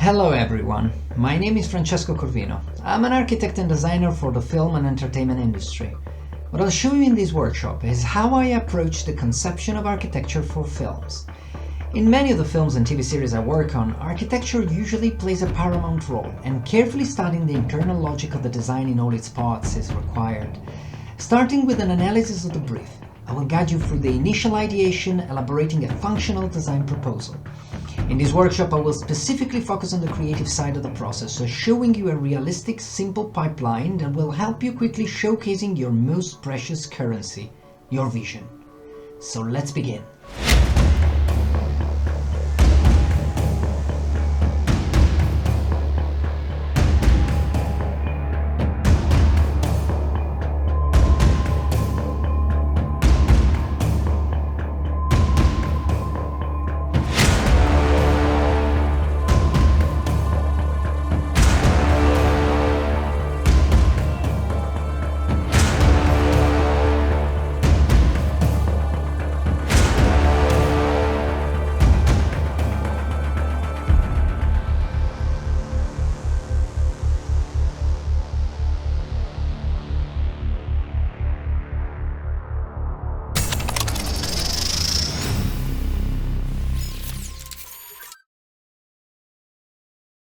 Hello everyone, my name is Francesco Corvino. I'm an architect and designer for the film and entertainment industry. What I'll show you in this workshop is how I approach the conception of architecture for films. In many of the films and TV series I work on, architecture usually plays a paramount role, and carefully studying the internal logic of the design in all its parts is required. Starting with an analysis of the brief, I will guide you through the initial ideation, elaborating a functional design proposal. In this workshop, I will specifically focus on the creative side of the process, so showing you a realistic, simple pipeline that will help you quickly showcasing your most precious currency, your vision. So let's begin.